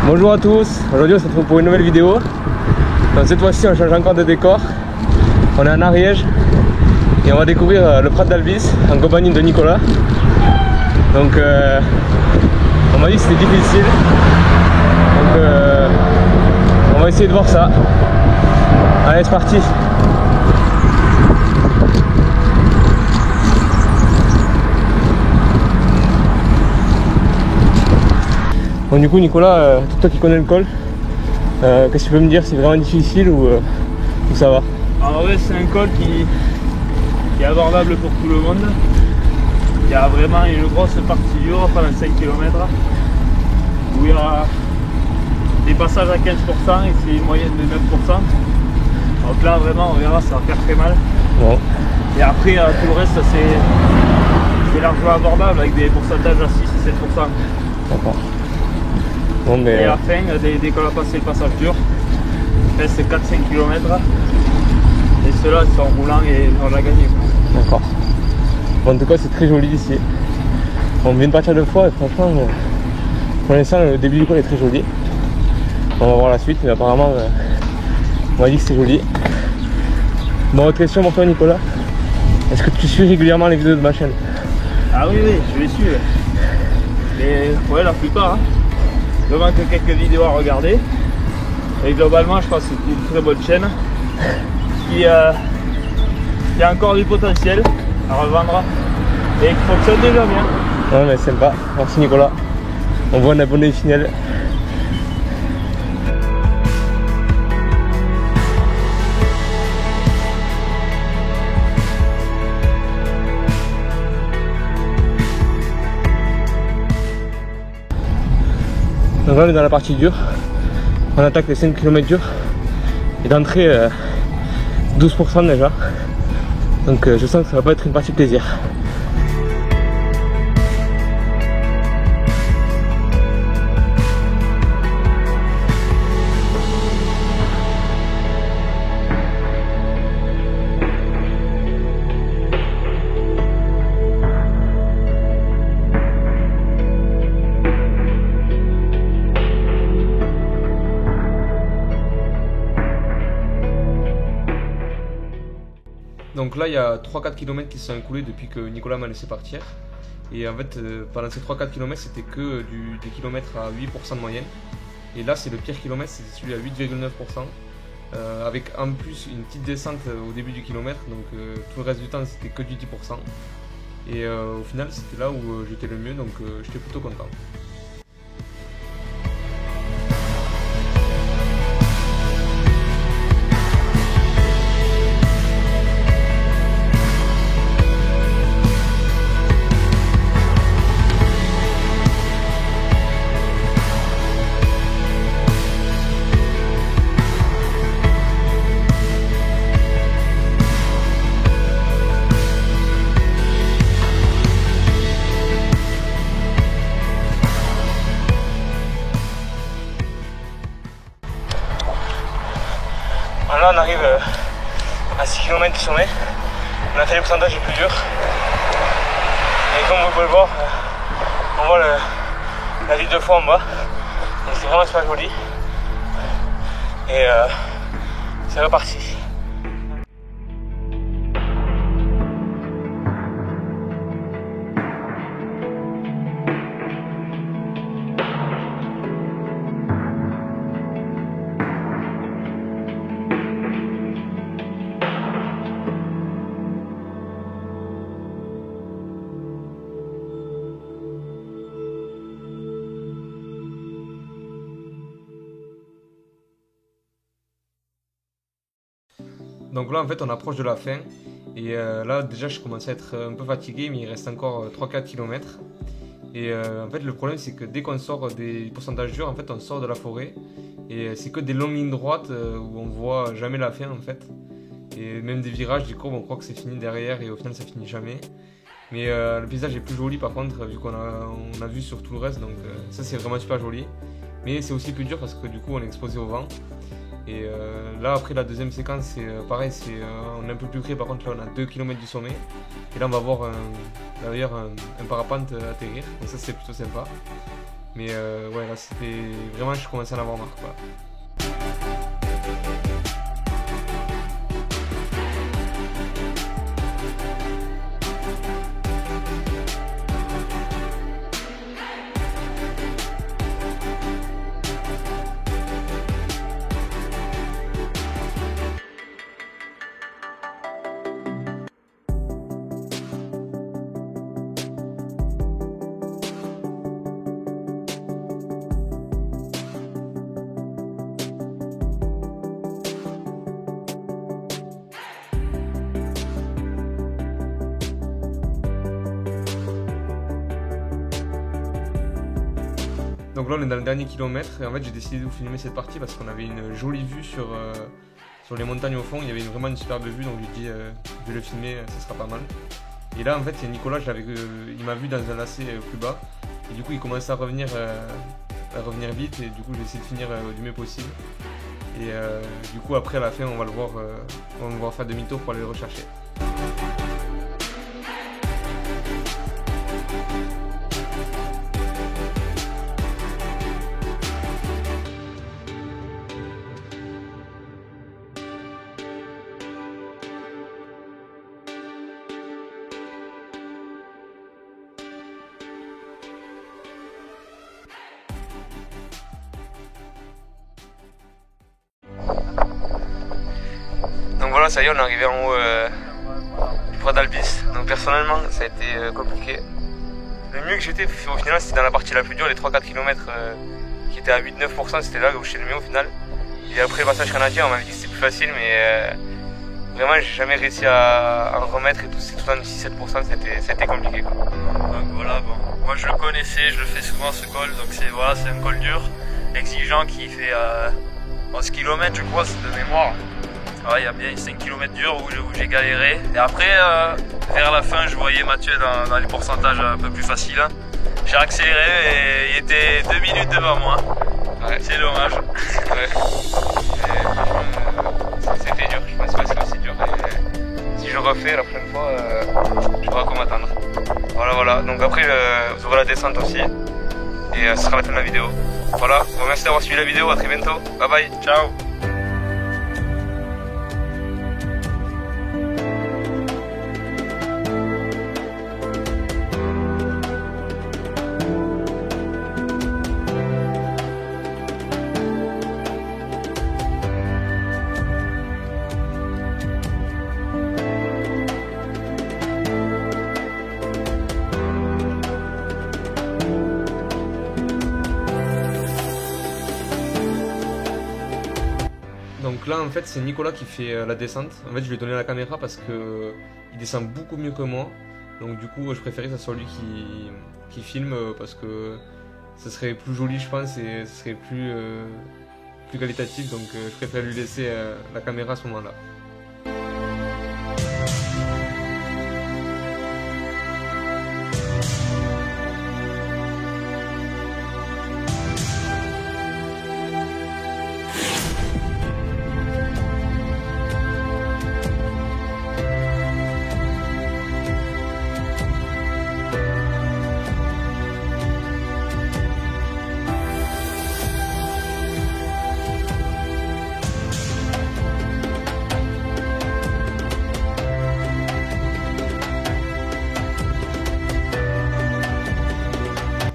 Bonjour à tous, aujourd'hui on se retrouve pour une nouvelle vidéo. Donc cette fois-ci on change encore de décor. On est en Ariège et on va découvrir le Prat d'Albis en compagnie de Nicolas. Donc on m'a dit que c'était difficile. Donc on va essayer de voir ça. Allez, c'est parti. Bon, du coup Nicolas, toi qui connais le col, qu'est-ce que tu peux me dire, c'est vraiment difficile ou ça va? En vrai c'est un col qui est abordable pour tout le monde. Il y a vraiment une grosse partie dure pendant 5 km où il y a des passages à 15% et c'est une moyenne de 9%. Donc là vraiment on verra, ça va faire très mal. Bon. Et après tout le reste c'est largement abordable avec des pourcentages à 6 et 7%. D'accord. Bon, mais et à la fin, dès qu'on a passé le passage dur, c'est 4-5 km. Et ceux-là sont roulants et on l'a gagné. D'accord. Bon, en tout cas, c'est très joli ici. On vient de partir deux fois et franchement, pour l'instant, le début du col est très joli. On va voir la suite, mais apparemment, on m'a dit que c'est joli. Bon, autre question pour toi, Nicolas. Est-ce que tu suis régulièrement les vidéos de ma chaîne? Ah oui, je les suis. Mais ouais, la plupart. Hein. Il me manque quelques vidéos à regarder. Et globalement, je pense que c'est une très bonne chaîne qui a encore du potentiel à revendre et qui fonctionne déjà bien. Ouais, mais sympa. Merci Nicolas. On voit un abonné fidèle. Donc là on est dans la partie dure, on attaque les 5 km durs et d'entrée 12% déjà, donc je sens que ça va pas être une partie de plaisir. Donc là il y a 3-4 km qui se sont écoulés depuis que Nicolas m'a laissé partir. Et en fait pendant ces 3-4 km c'était que des kilomètres à 8% de moyenne. Et là c'est le pire kilomètre, c'est celui à 8,9%. Avec en plus une petite descente au début du kilomètre. Donc tout le reste du temps c'était que du 10%. Et au final c'était là où j'étais le mieux, donc j'étais plutôt content. Là on arrive à 6 km du sommet, on a fait les pourcentages les plus durs et comme vous pouvez le voir, on voit la ville de fond en bas, donc c'est vraiment super joli et c'est reparti. Donc là en fait on approche de la fin et là déjà je commence à être un peu fatigué, mais il reste encore 3-4 km. Et en fait le problème c'est que dès qu'on sort des pourcentages durs, en fait on sort de la forêt et c'est que des longues lignes droites où on voit jamais la fin en fait. Et même des virages, des courbes, on croit que c'est fini derrière et au final ça finit jamais. Mais le paysage est plus joli par contre vu qu'on a vu sur tout le reste, donc ça c'est vraiment super joli. Mais c'est aussi plus dur parce que du coup on est exposé au vent. Et là après la deuxième séquence c'est pareil, on est un peu plus près, par contre là on a 2 km du sommet. Et là on va voir d'ailleurs un parapente atterrir, donc ça c'est plutôt sympa. Mais ouais, là c'était vraiment, je commençais à en avoir marre quoi. Donc là on est dans le dernier kilomètre et en fait j'ai décidé de vous filmer cette partie parce qu'on avait une jolie vue sur les montagnes au fond, il y avait vraiment une superbe vue, donc j'ai dit je vais le filmer, ça sera pas mal. Et là en fait il y a Nicolas, il m'a vu dans un lacet plus bas et du coup il commençait à revenir vite et du coup j'ai essayé de finir du mieux possible. Et du coup après à la fin on va le voir faire demi-tour pour aller le rechercher. Donc voilà, ça y est, on est arrivé en haut du Prat d'Albis. Donc personnellement, ça a été compliqué. Le mieux que j'étais au final, c'était dans la partie la plus dure, les 3-4 km qui étaient à 8-9%, c'était là où j'étais le mieux au final. Et après le passage canadien, on m'avait dit que c'était plus facile, mais vraiment, j'ai jamais réussi à en remettre et tout, c'est tout en 6-7%, c'était compliqué quoi. Donc voilà, bon, moi je le connaissais, je le fais souvent ce col, donc c'est voilà, un col dur, exigeant qui fait 11 km je crois, c'est de mémoire. Il y a bien 5 km durs où j'ai galéré. Et après, vers la fin, je voyais Mathieu dans les pourcentages un peu plus faciles. J'ai accéléré et il était 2 minutes devant moi. Ouais. C'est dommage. Ouais. C'était dur, je pense pas que c'est aussi dur. Et si je refais la prochaine fois, je saurai comment attendre. Voilà. Donc après, vous aurez la descente aussi. Et ce sera la fin de la vidéo. Voilà, bon, merci d'avoir suivi la vidéo, à très bientôt. Bye bye, ciao. Donc là en fait c'est Nicolas qui fait la descente. En fait je lui ai donné la caméra parce que il descend beaucoup mieux que moi. Donc du coup je préférais que ce soit lui qui filme parce que ce serait plus joli je pense et ce serait plus qualitatif. Donc je préfère lui laisser la caméra à ce moment là.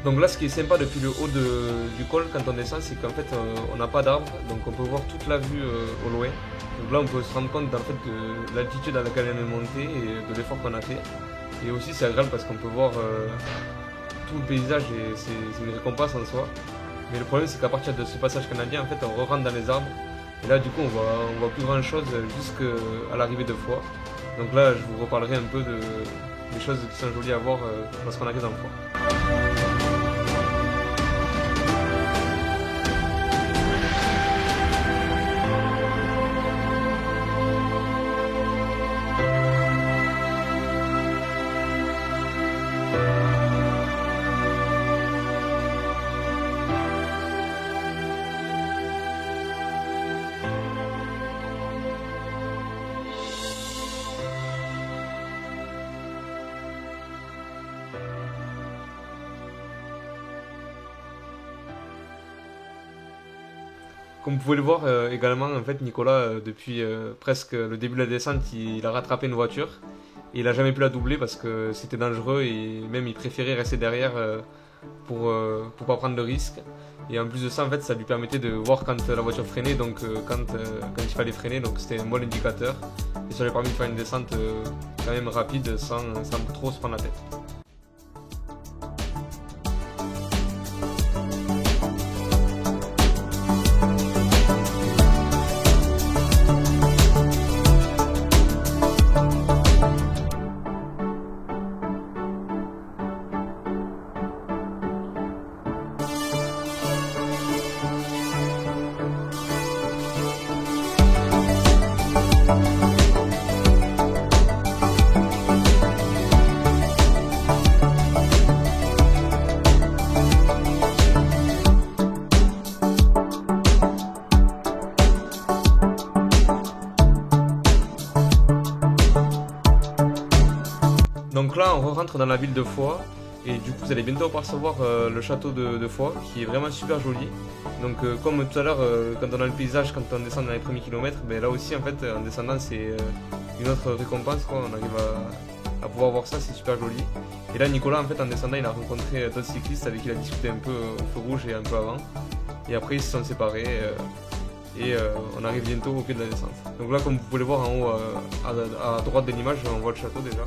Donc là ce qui est sympa depuis le haut du col quand on descend, c'est qu'en fait on n'a pas d'arbre, donc on peut voir toute la vue au loin. Donc là on peut se rendre compte en fait de l'altitude à laquelle on est monté et de l'effort qu'on a fait. Et aussi c'est agréable parce qu'on peut voir tout le paysage et c'est une récompense en soi. Mais le problème c'est qu'à partir de ce passage canadien en fait on re-rentre dans les arbres. Et là du coup on voit plus grand chose jusqu'à l'arrivée de Foix. Donc là je vous reparlerai un peu des choses qui sont jolies à voir lorsqu'on arrive dans Foix. Comme vous pouvez le voir également, en fait, Nicolas, depuis presque le début de la descente, il a rattrapé une voiture. Et il n'a jamais pu la doubler parce que c'était dangereux et même il préférait rester derrière pour pas prendre de risque. Et en plus de ça, en fait, ça lui permettait de voir quand la voiture freinait, donc quand il fallait freiner, donc c'était un bon indicateur. Et ça lui a permis de faire une descente quand même rapide sans trop se prendre la tête. Donc là, on rentre dans la ville de Foix et du coup, vous allez bientôt apercevoir le château de Foix qui est vraiment super joli. Donc, comme tout à l'heure, quand on a le paysage, quand on descend dans les premiers kilomètres, ben là aussi, en fait, en descendant, c'est une autre récompense, quoi. On arrive à pouvoir voir ça, c'est super joli. Et là, Nicolas, en fait, en descendant, il a rencontré d'autres cyclistes avec qui il a discuté un peu au feu rouge et un peu avant. Et après, ils se sont séparés. On arrive bientôt au pied de la descente. Donc là, comme vous pouvez le voir en haut à droite de l'image, on voit le château déjà.